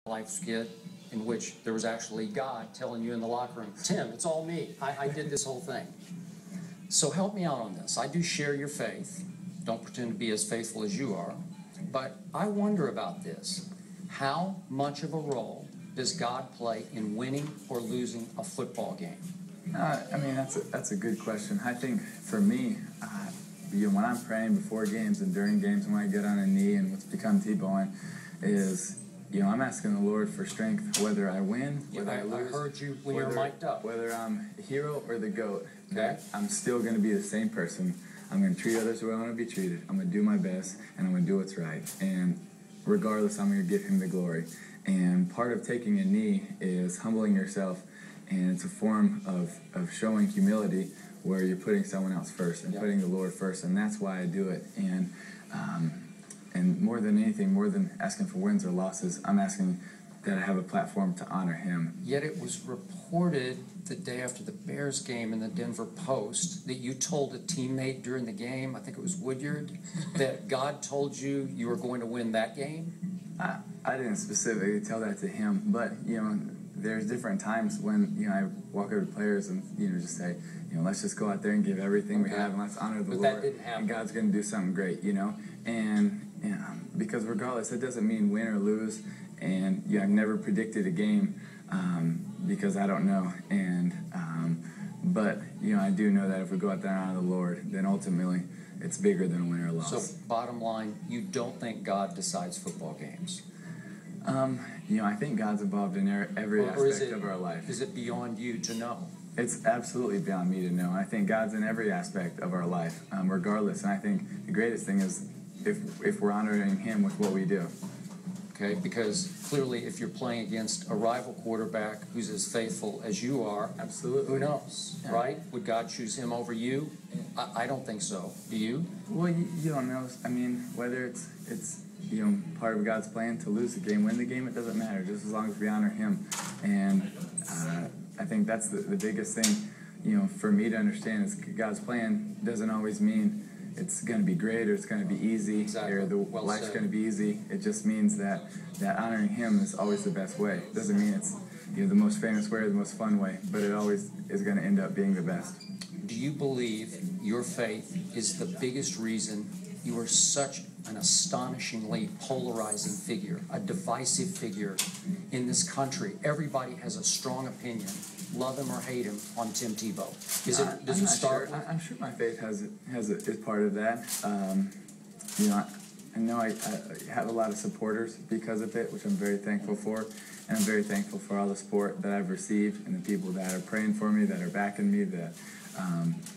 life skit in which there was actually God telling you in the locker room, Tim, it's all me. I did this whole thing. So help me out on this. I do share your faith. Don't pretend to be as faithful as you are. But I wonder about this. How much of a role does God play in winning or losing a football game? I mean, that's a good question. I think for me, when I'm praying before games and during games, when I get on a knee and what's become Tebowing is, I'm asking the Lord for strength, whether I win, whether I lose. I heard you when you're mic'd up. Whether I'm the hero or the GOAT, okay? I'm still going to be the same person. I'm going to treat others the way I want to be treated. I'm going to do my best, and I'm going to do what's right. And regardless, I'm going to give him the glory. And part of taking a knee is humbling yourself, and it's a form of showing humility where you're putting someone else first and putting the Lord first, and that's why I do it. And more than anything, more than asking for wins or losses, I'm asking that I have a platform to honor him. Yet it was reported the day after the Bears game in the Denver Post that you told a teammate during the game, I think it was Woodyard, that God told you you were going to win that game? I didn't specifically tell that to him, but, there's different times when, I walk over to players and, just say, let's just go out there and give everything we have and let's honor the Lord. That didn't happen. And God's going to do something great, And because regardless, it doesn't mean win or lose. And I've never predicted a game because I don't know. But I do know that if we go out there and honor the Lord, then ultimately it's bigger than a win or a loss. So bottom line, you don't think God decides football games? I think God's involved in every aspect of our life. Is it beyond you to know? It's absolutely beyond me to know. I think God's in every aspect of our life, regardless. And I think the greatest thing is if we're honoring him with what we do. Okay, because clearly if you're playing against a rival quarterback who's as faithful as you are, absolutely, who knows, right? Would God choose him over you? I don't think so. Do you? Well, you don't know. I mean, whether it's part of God's plan to lose the game, win the game, it doesn't matter, just as long as we honor him. And I think that's the biggest thing, for me to understand is God's plan doesn't always mean it's going to be great or it's going to be easy or life's going to be easy. It just means that honoring him is always the best way. It doesn't mean it's the most famous way or the most fun way, but it always is going to end up being the best. Do you believe your faith is the biggest reason you are such an astonishingly polarizing figure, a divisive figure in this country? Everybody has a strong opinion, love him or hate him, on Tim Tebow. Does it start? Sure. I'm sure my faith is part of that. I know I have a lot of supporters because of it, which I'm very thankful for. And I'm very thankful for all the support that I've received and the people that are praying for me, that are backing me, that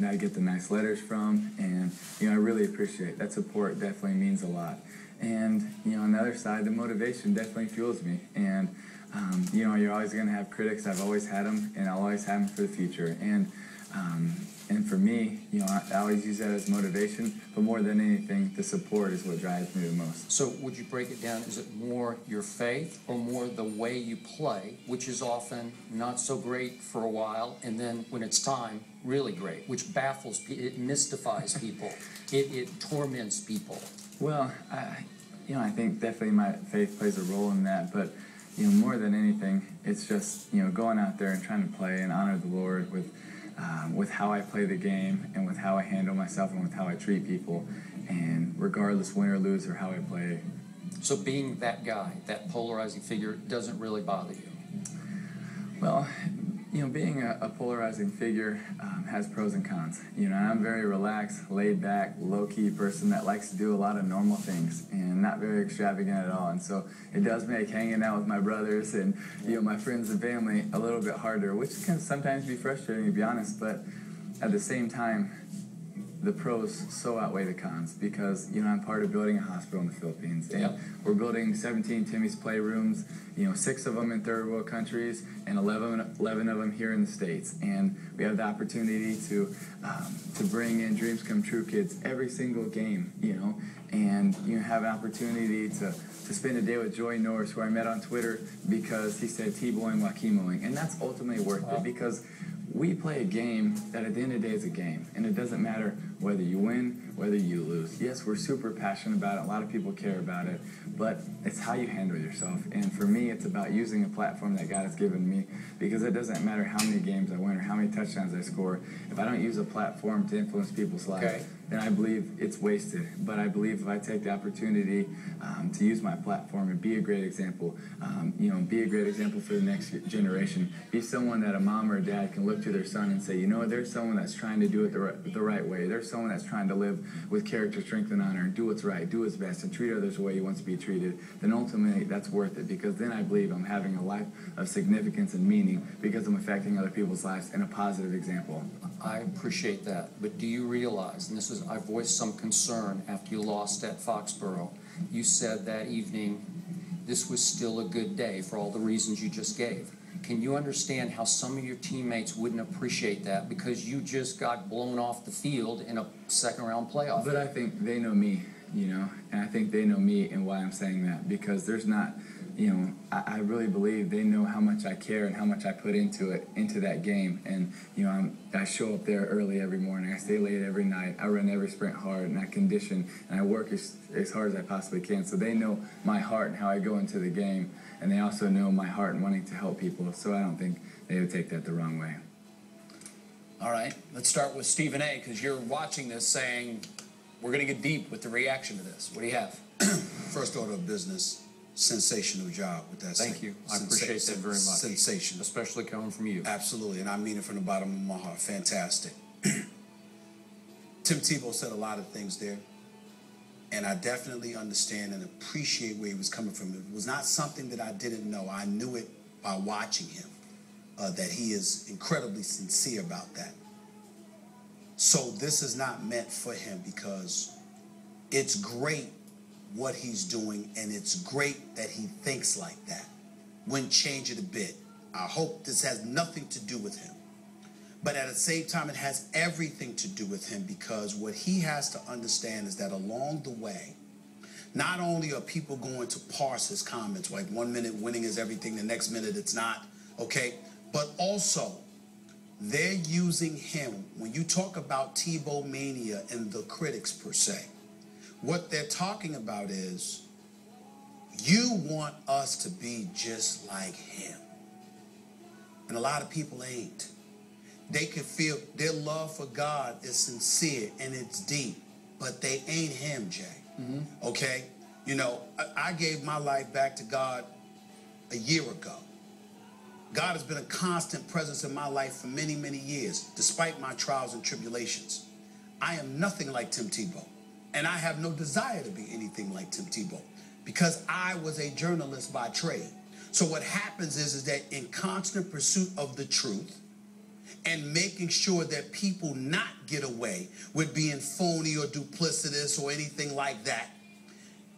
I get the nice letters from. And, I really appreciate that support. Definitely means a lot. And, on the other side, the motivation definitely fuels me. And, you're always going to have critics. I've always had them, and I'll always have them for the future. And for me, I always use that as motivation, but more than anything, the support is what drives me the most. So would you break it down? Is it more your faith or more the way you play, which is often not so great for a while, and then when it's time, really great, which baffles people, it mystifies people, it torments people? Well, I think definitely my faith plays a role in that, but more than anything, it's just, going out there and trying to play and honor the Lord with how I play the game and with how I handle myself and with how I treat people, and regardless win or lose or how I play. So being that guy, that polarizing figure, doesn't really bother you? Well, being a polarizing figure has pros and cons. I'm very relaxed, laid back, low-key person that likes to do a lot of normal things and not very extravagant at all. And so it does make hanging out with my brothers and my friends and family a little bit harder, which can sometimes be frustrating, to be honest. But at the same time, the pros so outweigh the cons because, I'm part of building a hospital in the Philippines. And we're building 17 Timmy's playrooms, 6 of them in third world countries and 11 of them here in the States. And we have the opportunity to bring in Dreams Come True kids every single game, and have an opportunity to spend a day with Joy Norris, who I met on Twitter because he said Tebowing while chemoing. And that's ultimately worth it because we play a game that at the end of the day is a game, and it doesn't matter whether you win, whether you lose. Yes, we're super passionate about it. A lot of people care about it, but it's how you handle yourself. And for me, it's about using a platform that God has given me, because it doesn't matter how many games I win or how many touchdowns I score. If I don't use a platform to influence people's lives, then I believe it's wasted. But I believe if I take the opportunity to use my platform and be a great example, be a great example for the next generation, be someone that a mom or a dad can look to their son and say, you know, there's someone that's trying to do it the right way. There's someone that's trying to live with character, strength, and honor, and do what's right, do his best, and treat others the way he wants to be treated. Then ultimately, that's worth it, because then I believe I'm having a life of significance and meaning, because I'm affecting other people's lives in a positive example. I appreciate that, but do you realize, and I voiced some concern after you lost at Foxborough, you said that evening this was still a good day for all the reasons you just gave. Can you understand how some of your teammates wouldn't appreciate that because you just got blown off the field in a second-round playoff? But I think they know me, and I think they know me and why I'm saying that, because there's not, I really believe they know how much I care and how much I put into that game. And, I show up there early every morning. I stay late every night. I run every sprint hard, and I condition, and I work as hard as I possibly can. So they know my heart and how I go into the game, and they also know my heart and wanting to help people. So I don't think they would take that the wrong way. All right, let's start with Stephen A., because you're watching this saying, we're going to get deep with the reaction to this. What do you have? First order of business, sensational job with that. Thank you. I appreciate that very much. Sensational. Especially coming from you. Absolutely, and I mean it from the bottom of my heart. Fantastic. Tim Tebow said a lot of things there, and I definitely understand and appreciate where he was coming from. It was not something that I didn't know. I knew it by watching him, that he is incredibly sincere about that. So this is not meant for him, because it's great what he's doing, and it's great that he thinks like that. Wouldn't change it a bit. I hope this has nothing to do with him. But at the same time, it has everything to do with him, because what he has to understand is that along the way, not only are people going to parse his comments, like 1 minute winning is everything, the next minute it's not, okay? But also, they're using him. When you talk about Tebow mania and the critics per se, what they're talking about is, you want us to be just like him. And a lot of people ain't. They can feel their love for God is sincere and it's deep, but they ain't him, Jay. Mm-hmm. Okay? I gave my life back to God a year ago. God has been a constant presence in my life for many, many years, despite my trials and tribulations. I am nothing like Tim Tebow. And I have no desire to be anything like Tim Tebow, because I was a journalist by trade. So what happens is that in constant pursuit of the truth and making sure that people not get away with being phony or duplicitous or anything like that,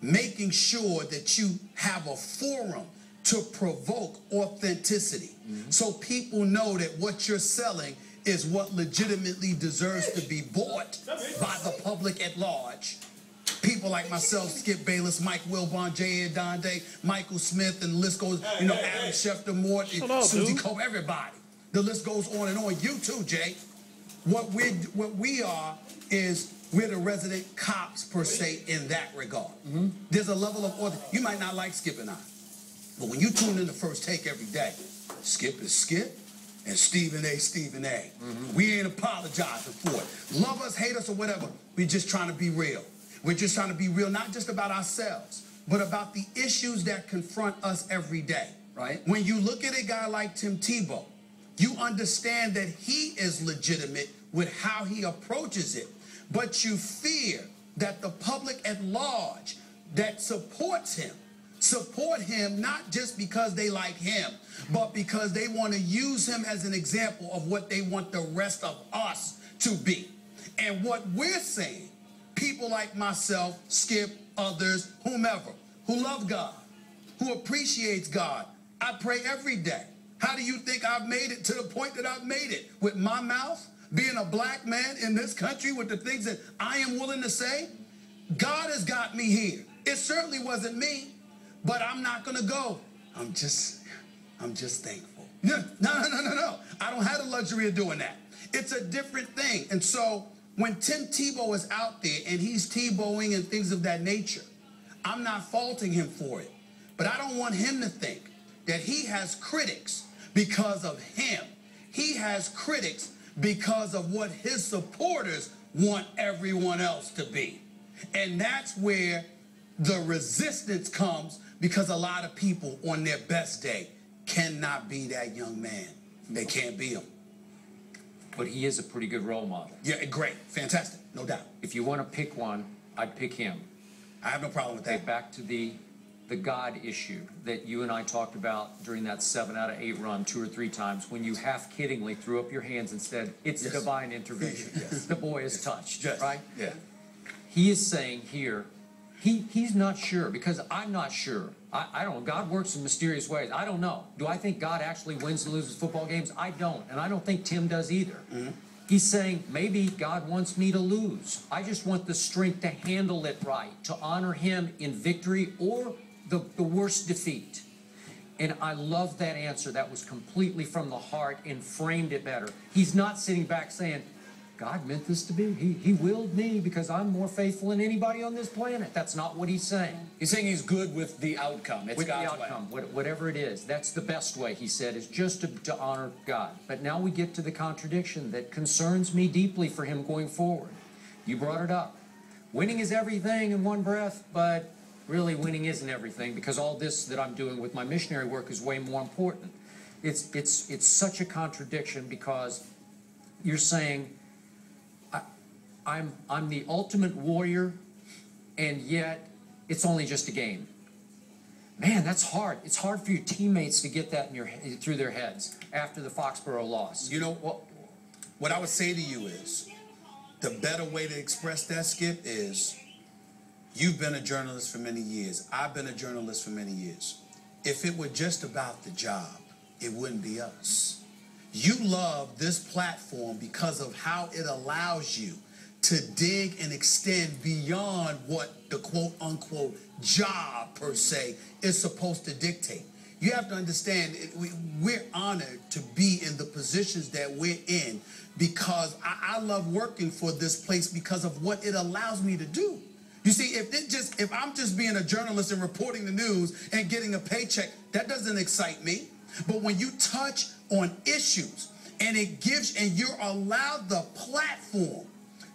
making sure that you have a forum to provoke authenticity. Mm-hmm. So people know that what you're selling is what legitimately deserves to be bought by the public at large. People like myself, Skip Bayless, Mike Wilbon, J. Ed Donde, Michael Smith, and the list goes, Adam Schefter, Morty, Susie Cole, everybody. The list goes on and on. You too, Jay. What we are is we're the resident cops, per se, in that regard. Mm-hmm. There's a level of order. You might not like Skip and I, but when you tune in to First Take every day, Skip is Skip, and Stephen A. Mm-hmm. We ain't apologizing for it. Love us, hate us, or whatever. We're just trying to be real. We're just trying to be real, not just about ourselves, but about the issues that confront us every day. Right? When you look at a guy like Tim Tebow, you understand that he is legitimate with how he approaches it, but you fear that the public at large that support him not just because they like him, but because they want to use him as an example of what they want the rest of us to be. And what we're saying, people like myself, Skip, others, whomever, who love God, who appreciates God, I pray every day. How do you think I've made it to the point that I've made it? With my mouth, being a black man in this country, with the things that I am willing to say? God has got me here. It certainly wasn't me. But I'm not going to go, I'm just thankful. No. I don't have the luxury of doing that. It's a different thing. And so when Tim Tebow is out there and he's Tebowing and things of that nature, I'm not faulting him for it. But I don't want him to think that he has critics because of him. He has critics because of what his supporters want everyone else to be. And that's where the resistance comes, because a lot of people on their best day cannot be that young man. They can't be him. But he is a pretty good role model. Yeah, great. Fantastic. No doubt. If you want to pick one, I'd pick him. I have no problem with that. Okay, back to the God issue that you and I talked about during that 7 out of 8 run 2 or 3 times, when you half-kiddingly threw up your hands and said, it's Yes. divine intervention. Yes. The boy is touched, Yes. right? Yeah. He is saying here, he's not sure, because I'm not sure. I don't know. God works in mysterious ways. I don't know. Do I think God actually wins and loses football games? I don't. And I don't think Tim does either. Mm-hmm. He's saying, maybe God wants me to lose. I just want the strength to handle it right, to honor him in victory or the worst defeat. And I love that answer. That was completely from the heart and framed it better. He's not sitting back saying, God meant this to be. He willed me because I'm more faithful than anybody on this planet. That's not what he's saying. He's saying he's good with the outcome. It's With God's the outcome, way. whatever it is. That's the best way, he said, is just to honor God. But now we get to the contradiction that concerns me deeply for him going forward. You brought it up. Winning is everything in one breath, but really winning isn't everything, because all this that I'm doing with my missionary work is way more important. It's such a contradiction, because you're saying, I'm the ultimate warrior, and yet it's only just a game. Man, that's hard. It's hard for your teammates to get that through their heads after the Foxborough loss. You know, what I would say to you is, the better way to express that, Skip, is you've been a journalist for many years. I've been a journalist for many years. If it were just about the job, it wouldn't be us. You love this platform because of how it allows you to dig and extend beyond what the quote-unquote job, per se, is supposed to dictate. You have to understand, we're honored to be in the positions that we're in, because I love working for this place because of what it allows me to do. You see, if I'm just being a journalist and reporting the news and getting a paycheck, that doesn't excite me. But when you touch on issues and you're allowed the platform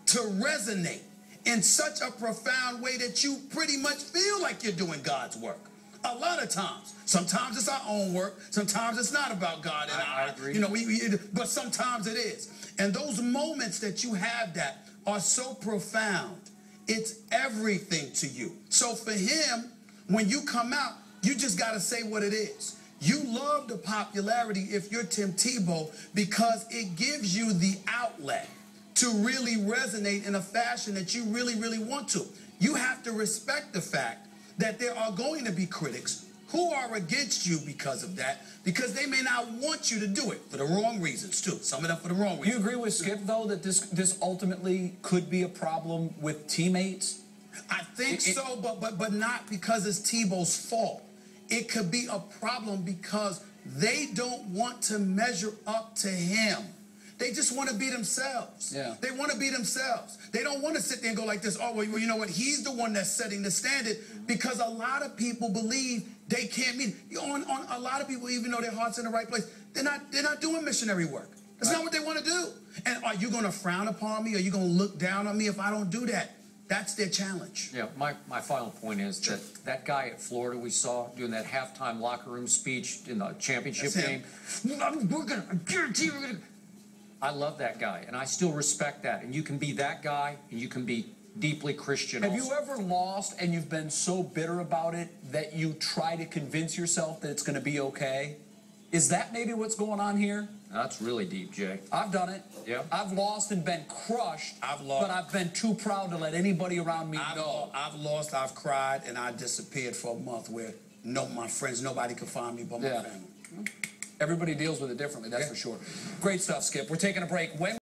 to resonate in such a profound way that you pretty much feel like you're doing God's work. A lot of times. Sometimes it's our own work. Sometimes it's not about God. And I agree. You know, but sometimes it is. And those moments that you have that are so profound, it's everything to you. So for him, when you come out, you just got to say what it is. You love the popularity if you're Tim Tebow, because it gives you the outlet to really resonate in a fashion that you really, really want to. You have to respect the fact that there are going to be critics who are against you because of that, because they may not want you to do it for the wrong reasons, too. Some of them for the wrong reasons. Do you agree with Skip, though, that this ultimately could be a problem with teammates? I think so, but not because it's Tebow's fault. It could be a problem because they don't want to measure up to him. They just want to be themselves. Yeah. They want to be themselves. They don't want to sit there and go like this, oh, well, you know what? He's the one that's setting the standard, because a lot of people believe they can't meet. On a lot of people, even though their heart's in the right place, they're not doing missionary work. That's not what they want to do. And are you going to frown upon me? Are you going to look down on me if I don't do that? That's their challenge. Yeah, my final point is that guy at Florida we saw doing that halftime locker room speech in the championship game. I guarantee we're gonna. I love that guy, and I still respect that. And you can be that guy, and you can be deeply Christian. Have also. you ever lost and you've been so bitter about it that you try to convince yourself that it's going to be okay? Is that maybe what's going on here? That's really deep, Jay. I've done it. Yeah. I've lost and been crushed. I've lost. But I've been too proud to let anybody around me know. I've lost, I've cried, and I disappeared for a month where my friends, nobody could find me but my family. Everybody deals with it differently, that's for sure. Great stuff, Skip. We're taking a break. When